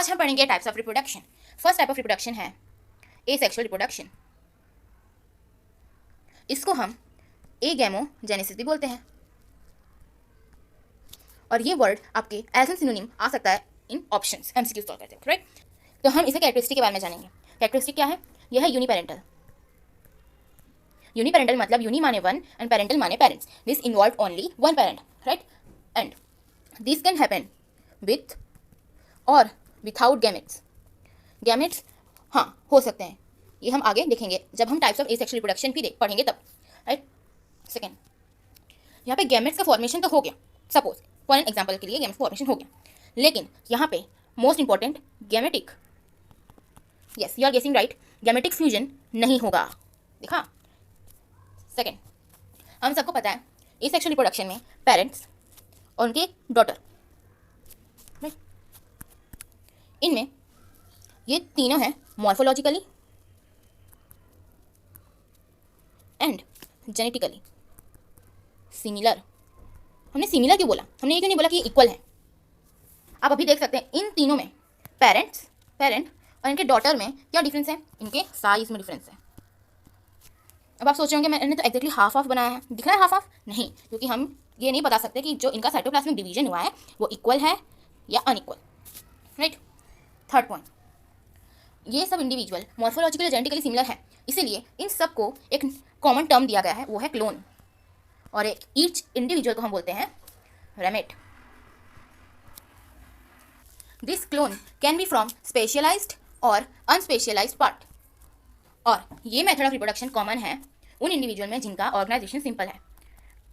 आज हम पढ़ेंगे types of reproduction. First type of reproduction है एसेक्सुअल रिप्रोडक्शन। इसको हम एगैमोजेनेसिस भी बोलते हैं और ये वर्ड आपके एज एन सिनोनिम आ सकता है इन ऑप्शंस एमसीक्यू सॉल्व करते वक्त, राइट। तो हम इसे कैरेक्टरिस्टिक के बारे में जानेंगे। कैरेक्टरिस्टिक क्या है? यह है यूनिपेरेंटल। यूनिपेरेंटल मतलब यूनि माने वन एंड पेरेंटल माने parents. This involve only one parent, right. And this can happen with और विथआउट गैमेट्स। गैमेट्स हाँ हो सकते हैं, ये हम आगे देखेंगे जब हम टाइप्स ऑफ एसेक्सुअल रिप्रोडक्शन भी पढ़ेंगे तब, राइट। सेकेंड, यहाँ पे गैमेट्स का फॉर्मेशन तो हो गया, सपोज फॉर एन एग्जाम्पल के लिए गैमेट्स का फॉर्मेशन हो गया, लेकिन यहाँ पे most important gametic, yes you are guessing right, gametic fusion नहीं होगा। देखा। सेकेंड, हम सबको पता है एसेक्सुअल रिप्रोडक्शन में पेरेंट्स और उनके डॉटर, राइट, इनमें ये तीनों हैं मॉर्फोलॉजिकली एंड जेनेटिकली सिमिलर। हमने सिमिलर क्यों बोला? हमने ये क्यों नहीं बोला कि ये इक्वल है? आप अभी देख सकते हैं इन तीनों में पेरेंट और इनके डॉटर में क्या डिफरेंस है? इनके साइज में डिफरेंस है। अब आप सोच रहे होंगे मैंने तो एक्जैक्टली हाफ ऑफ बनाया है, दिख रहा है हाफ ऑफ? नहीं, क्योंकि हम ये नहीं बता सकते कि जो इनका साइटोप्लाज्मिक डिवीजन हुआ है वो इक्वल है या अनइक्वल, राइट। थर्ड पॉइंट, ये सब इंडिविजुअल मॉर्फोलॉजिकली जेनेटिकली सिमिलर है, इसीलिए इन सब को एक कॉमन टर्म दिया गया है, वो है क्लोन। और एक ईच इंडिविजुअल को हम बोलते हैं रेमेट। This clone can be from specialised और अनस्पेशलाइज्ड पार्ट। और ये मेथड ऑफ रिप्रोडक्शन कॉमन है उन इंडिविजुअल में जिनका ऑर्गेनाइजेशन सिंपल है।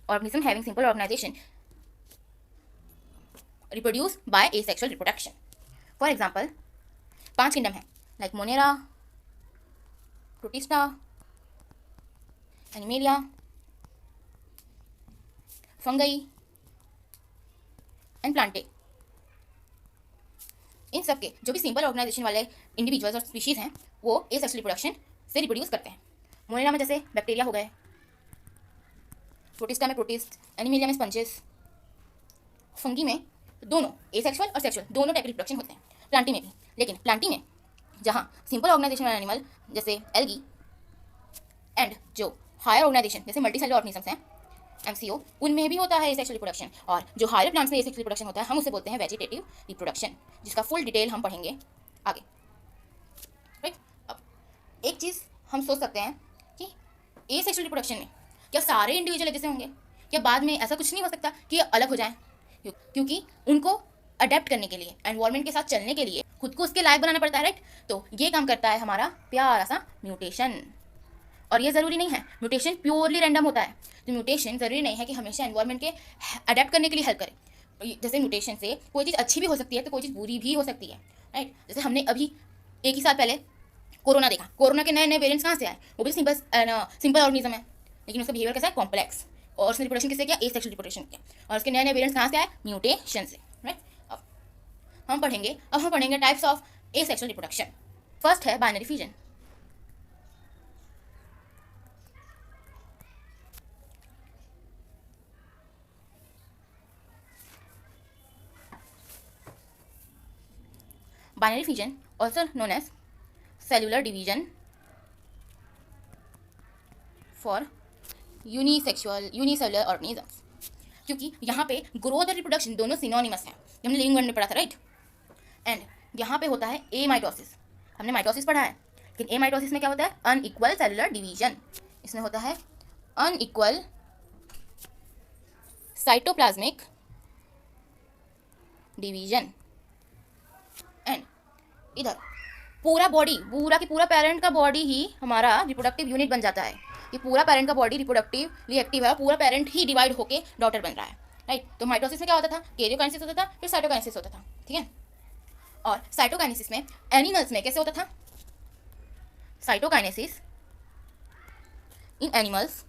Organism having simple organisation reproduce by asexual reproduction. For example 5 kingdom है, like Monera, Protista, Animalia, Fungi and Plantae. इन सब के जो भी सिंपल ऑर्गेनाइजेशन वाले इंडिविजुअल्स और स्पीशीज हैं वो एसेक्सुअल रिप्रोडक्शन से रिप्रोड्यूस करते हैं। मोनेरा में जैसे बैक्टीरिया हो गए, प्रोटिस्टा में प्रोटिस्ट, एनिमेलिया में स्पंजेस, फंगी में दोनों एसेक्सुअल और सेक्सुअल दोनों टाइप रिप्रोडक्शन होते हैं, प्लांटी में भी। लेकिन प्लांटी में जहाँ सिंपल ऑर्गेनाइजेशन वाले एनिमल जैसे एल्गी एंड जो हायर ऑर्गेनाइजेशन जैसे मल्टीसेलुलर ऑर्गेनिजम्स हैं एमसीओ, उनमें भी होता है एसेक्सुअल रिप्रोडक्शन। और जो हायर प्लांट्स में एसेक्सुअल रिप्रोडक्शन होता है हम उसे बोलते हैं वेजिटेटिव रिप्रोडक्शन, जिसका फुल डिटेल हम पढ़ेंगे आगे, राइट। अब एक चीज़ हम सोच सकते हैं कि एसेक्सुअल रिप्रोडक्शन में क्या सारे इंडिविजुअल जैसे होंगे, या बाद में ऐसा कुछ नहीं हो सकता कि अलग हो जाएं? क्योंकि उनको अडेप्ट करने के लिए, एनवायरनमेंट के साथ चलने के लिए खुद को उसके लायक बनाना पड़ता है, राइट। तो ये काम करता है हमारा प्यारा सा म्यूटेशन। और ये ज़रूरी नहीं है म्यूटेशन प्योरली रैंडम होता है, तो म्यूटेशन ज़रूरी नहीं है कि हमेशा एनवायरनमेंट के अडेप्ट करने के लिए हेल्प करे। जैसे म्यूटेशन से कोई चीज़ अच्छी भी हो सकती है तो कोई चीज़ बुरी भी हो सकती है, राइट। जैसे हमने अभी एक ही साल पहले कोरोना देखा, कोरोना के नए नए वेरिएंट्स कहाँ से आए? वो भी सिंपल ऑर्गेनिज्म है, लेकिन उसका बिहेवियर कैसा है? कॉम्प्लेक्स। और उसने रिप्रोडक्शन किससे किया? एसेक्सुअल रिप्रोडक्शन किया, और उसके नए नए वेरिएंट्स कहाँ से आए? म्यूटेशन से, राइट। अब हम पढ़ेंगे types of asexual reproduction. First है binary fusion. Binary fission, also known as cellular division for unicellular organisms, क्योंकि यहाँ पे ग्रोथ और रिप्रोडक्शन दोनों सिनोनिमस हैं, हमने लिविंग वर्ड में पढ़ा था, राइट। एंड यहाँ पे होता है ए माइटोसिस, हमने माइटोसिस पढ़ा है, लेकिन ए माइटोसिस में क्या होता है? Unequal cellular division. इसमें होता है अनइक्वल साइटोप्लाज्मिक डिवीजन। एंड इधर पूरा बॉडी, पूरा की पूरा पेरेंट का बॉडी ही हमारा रिप्रोडक्टिव यूनिट बन जाता है। ये पूरा पेरेंट का बॉडी रिप्रोडक्टिवली एक्टिव है और पूरा पेरेंट ही डिवाइड होके डॉटर बन रहा है, राइट। तो माइटोसिस में क्या होता था? कैरियोकाइनेसिस होता था, फिर साइटोकाइनेसिस होता था, ठीक है। और साइटोकाइनेसिस में एनिमल्स में कैसे होता था? साइटोकाइनेसिस इन एनिमल्स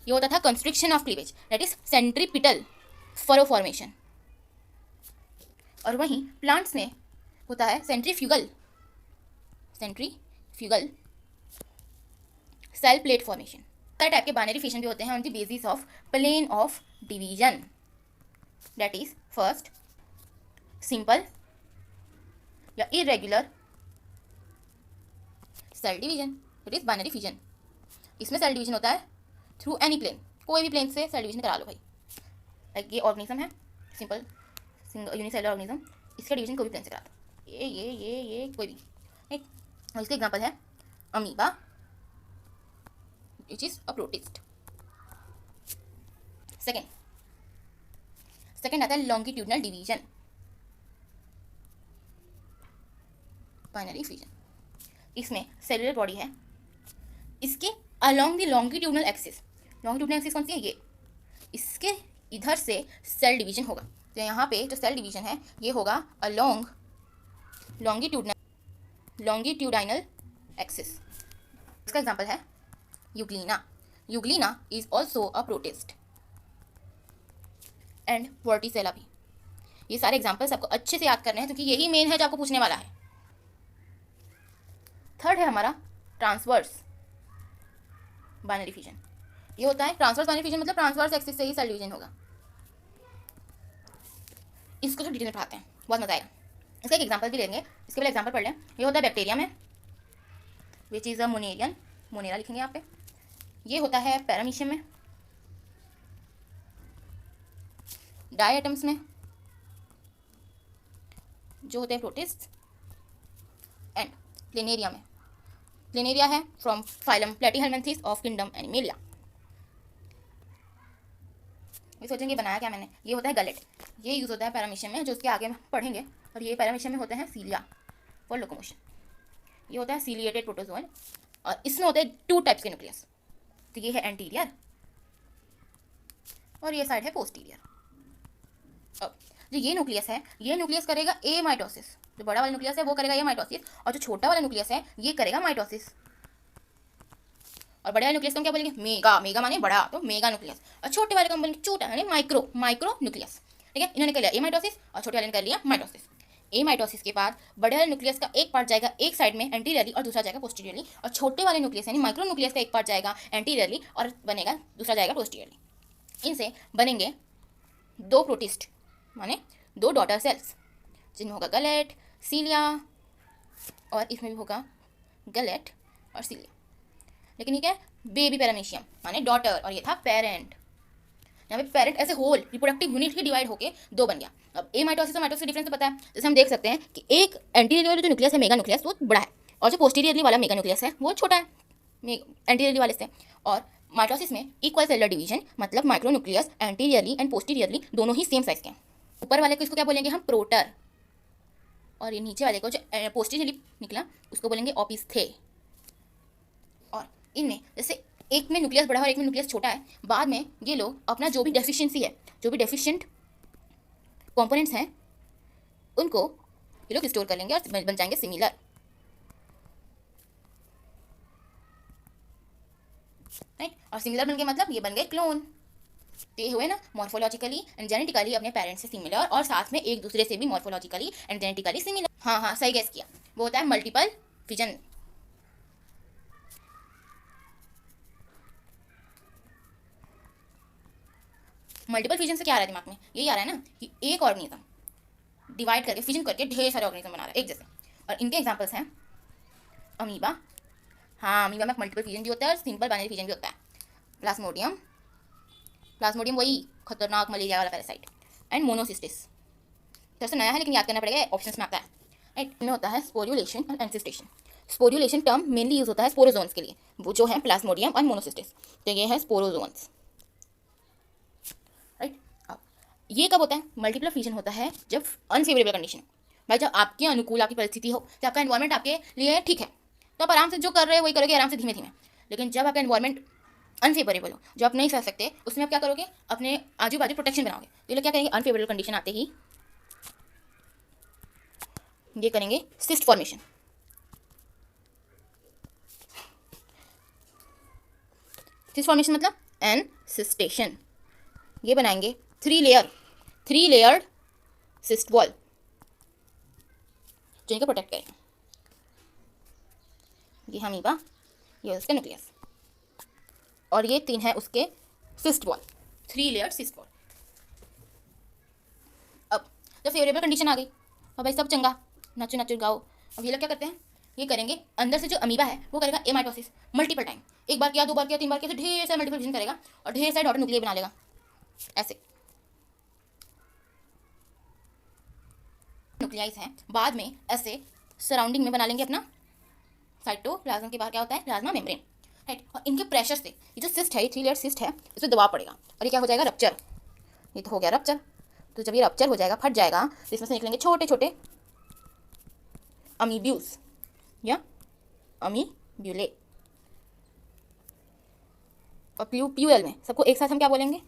ये होता था constriction of cleavage, that is centripetal furrow formation. और वहीं प्लांट्स में होता है सेंट्रीफ्यूगल सेल प्लेट फॉर्मेशन। तरह टाइप के बाइनरी फिशन भी होते हैं on the basis of plane of division, that is first simple या irregular cell division, it is binary fission. इसमें सेल डिवीजन होता है थ्रू एनी प्लेन, कोई भी प्लेन से सेल डिवीजन करा लो भाई। लाइक ये ऑर्गेनिज्म है, सिंपल यूनिसेलुलर ऑर्गेनिज्म, इसका डिवीजन कोई भी प्लेन से करा दो, ये कोई भी, राइट। और इसका एग्जांपल है amoeba which is a protist. Second आता है लॉन्गिट्यूडनल डिवीजन, बाइनरी फिजन। इसमें सेलुलर बॉडी है, इसके along the longitudinal axis, longitudinal axis कौन सी है, ये, इसके इधर से सेल डिवीजन होगा। तो यहाँ पे जो सेल डिवीजन है ये होगा अलोंग लॉन्गिट्यूडाइनल एक्सिस। इसका एग्जांपल है Euglena. Euglena is also a protist and Vorticella भी। ये सारे एग्जाम्पल्स आपको अच्छे से याद करने हैं क्योंकि यही मेन है जो आपको पूछने वाला है। थर्ड है हमारा ट्रांसवर्स बाइनरी फिजन। ये होता है ट्रांसवर्स बाइनरी फिजन, मतलब ट्रांसवर्स एक्सिस से ही सेल डिवीजन होगा। इसको तो डिटेल में पढ़ाते हैं, बहुत मजा आएगा। इसका एक एग्जांपल भी लेंगे, इसके पहले एग्जांपल पढ़ लें। ये होता है बैक्टीरिया में, विच इज़ अ मोनेरियन, मोनेरा लिखेंगे यहाँ पे। ये होता है पैरामीशियम में, डायटम्स में जो होते हैं प्रोटिस्ट, एंड प्लेनेरिया में, प्लेनेरिया है from phylum Platyhelminthes of kingdom animalia. ये सोचेंगे बनाया क्या मैंने, ये होता है गलेट। ये यूज़ होता है पैरामीशियम में, जो उसके आगे हम पढ़ेंगे। और ये पैरामीशियम में होते हैं सीलिया फॉर लोकोमोशन। ये होता है सीलिएटेड प्रोटोजोन, और इसमें होते हैं 2 टाइप्स के न्यूक्लियस। तो ये है एंटीरियर और ये साइड है पोस्टीरियर। अब जो ये न्यूक्लियस है, ये न्यूक्लियस करेगा ए माइटोसिस, जो बड़ा वाला न्यूक्लियस है वो करेगा ए माइटोसिस, और जो छोटा वाला न्यूक्लियस है ये करेगा माइटोसिस। और बड़े वाले न्यूक्लियस को हम क्या बोलेंगे, मेगा, मेगा माने बड़ा, तो मेगा न्यूक्लियस। और छोटे वाले को हम बोलेंगे छोटा, यानी माइक्रो, माइक्रो न्यूक्लियस। ठीक है, इन्होंने कर लिया ए माइटोसिस और छोटे वाले ने कर लिया माइटोसिस। ए माइटोसिस के बाद बड़े वाले न्यूक्लियस का एक पार्ट जाएगा एक साइड में एंटीरियरली और दूसरा जाएगा पोस्टीरियरली, और छोटे वाले न्यूक्लियस यानी माइक्रो न्यूक्लियस का एक पार्ट जाएगा एंटीरियरली और बनेगा दूसरा जाएगा पोस्टीरियरली। इनसे बनेंगे 2 प्रोटिस्ट, माने 2 डॉटर सेल्स, जिनमें होगा गलेट, सीलिया, और इसमें भी होगा गलेट और सीलिया। लेकिन ये क्या है, बेबी पैरामीशियम माने डॉटर, और ये था पेरेंट। यहाँ पे पेरेंट ऐसे होल रिप्रोडक्टिव यूनिट ही डिवाइड होके 2 बन गया। अब ए माइटोसिस और माइटोसिस का डिफरेंस तो पता है, जैसे हम देख सकते हैं कि एक एंटीरियर वाला जो न्यूक्लियस है मेगा न्यूक्लियस वो बड़ा है, और जो पोस्टीरियरली वाला मेगा न्यूक्लियस है वो छोटा है एंटीरियरली वाले से। और माइटोसिस में इक्वल सेलुलर डिवीजन, मतलब micro nucleus anteriorly and posteriorly दोनों ही सेम साइज के हैं। ऊपर वाले को इसको क्या बोलेंगे हम, प्रोटर, और ये नीचे वाले को जो पोस्टीरियरली निकला उसको बोलेंगे ओपिस्थे। और इनमें जैसे एक में न्यूक्लियस बड़ा है और एक में न्यूक्लियस छोटा है, बाद में ये लोग अपना जो भी डेफिशिएंसी है, जो भी डेफिशिएंट कंपोनेंट्स हैं उनको ये लोग स्टोर कर लेंगे और बन जाएंगे सिमिलर। राइट, और सिमिलर बन गए मतलब ये बन गए क्लोन। ये हुए ना मॉर्फोलॉजिकली एंड जेनेटिकली अपने पेरेंट्स से सिमिलर, और साथ में एक दूसरे से भी मॉर्फोलॉजिकली एंड जेनेटिकली सिमिलर। हाँ सही गेस किया, वो होता है मल्टीपल फिजन। मल्टीपल फिजन से क्या आ रहा है दिमाग में, यही आ रहा है ना कि एक ऑर्गेनिज्म डिवाइड करके फिजन करके ढेर सारे ऑर्गेनिज्म बना रहा है एक जैसे। और इनके एग्जांपल्स हैं अमीबा, हाँ अमीबा में मल्टीपल फिजन भी होता है और सिंपल बाइनरी फिजन भी होता है। प्लाज्मोडियम, प्लाज्मोडियम वही खतरनाक मलेरिया वाला पैरासाइट, एंड मोनोसिस्टिस। थोड़ा सा नया है लेकिन याद करना पड़ेगा, ऑप्शंस में आता है। राइट, इनमें होता है स्पोरुलेशन और एंसिस्टेशन। स्पोरुलेशन टर्म मेनली यूज होता है स्पोरोजोन्स के लिए, वो जो है प्लाज्मोडियम और मोनोसिस्टिस। तो ये है स्पोरोजोन्स। राइट, अब ये कब होता है, मल्टीपल फिजन होता है जब अनफेवरेबल कंडीशन, भाई जब आपके अनुकूल आपकी परिस्थिति हो, जब आपका एनवायरमेंट आपके लिए ठीक है तो आप आराम से जो कर रहे हो वही करोगे, आराम से धीमे धीमे। लेकिन जब आपका एनवायरमेंट अनफेवरेबल हो, जो आप नहीं सह सकते, उसमें आप क्या करोगे, अपने आजू बाजू प्रोटेक्शन बनाओगे। तो ये लोग क्या करेंगे, अनफेवरेबल कंडीशन आते ही ये करेंगे सिस्ट फॉर्मेशन। सिस्ट फॉर्मेशन मतलब एनसिस्टेशन। ये बनाएंगे 3 लेयर्ड सिस्ट वॉल जो इनको प्रोटेक्ट करेगा। ये अमीबा, ये उसका न्यूक्लियस, और ये 3 है उसके cyst wall, 3 layered cyst wall. अब जब फेवरेबल कंडीशन आ गई और भाई सब चंगा, नाचो नाचो गाओ। अब ये लोग क्या करते हैं, ये करेंगे अंदर से जो अमीबा है वो करेगा ए माइटोसिस मल्टीपल टाइम, एक बार किया, 2 बार किया, 3 बार किया, तो ढेर सारा मल्टीपल फिजन करेगा और ढेर सारे डॉटर न्यूक्लियर बना लेगा। ऐसे न्यूक्लियाइज हैं, बाद में ऐसे सराउंडिंग में बना लेंगे अपना साइटोप्लाज्म के बाहर क्या होता है, प्लाज्मा मेम्ब्रेन, राइट। और इनके प्रेशर से ये जो सिस्ट है, ये 3 लेयर सिस्ट है, इस पर दबाव पड़ेगा और ये क्या हो जाएगा, रप्चर। ये तो हो गया रप्चर। तो जब ये रप्चर हो जाएगा, फट जाएगा, तो इसमें से निकलेंगे छोटे छोटे अमीब्यूल्स या अमीब्यूले। और प्यूएल में सबको एक साथ हम क्या बोलेंगे,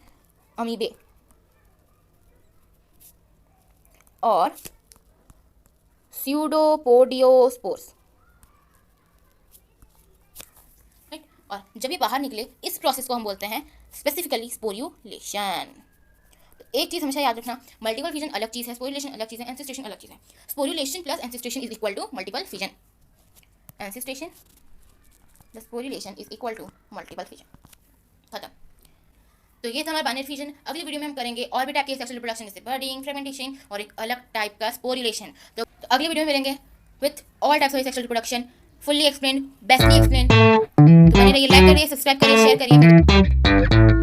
अमीबे। और स्यूडोपोडियोस्पोर्स, राइट। और जब ये बाहर निकले, इस प्रोसेस को हम बोलते हैं स्पेसिफिकली स्पोर्यूलेशन। तो एक चीज़ हमेशा याद रखना, मल्टीपल फिजन अलग चीज़ है, स्पोर्यूलेशन अलग चीज़ है, एंसेस्ट्रेशन अलग चीज़ है। Sporulation plus encystation is equal to multiple fission, encystation plus sporulation is equal to multiple fission, खत्म। तो ये था हमारा बाइनरी फिजन। अगली वीडियो में हम करेंगे और भी टाइप के सेक्सुअल रिप्रोडक्शन, जैसे बर्डिंग, फ्रेगमेंटेशन और एक अलग टाइप का स्पोर्यूलेशन। तो अगली वीडियो में मिलेंगे with all types of sexual reproduction, fully explain, bestly explain. तो बने रहिए, लाइक करिए, सब्सक्राइब करिए, शेयर करिए।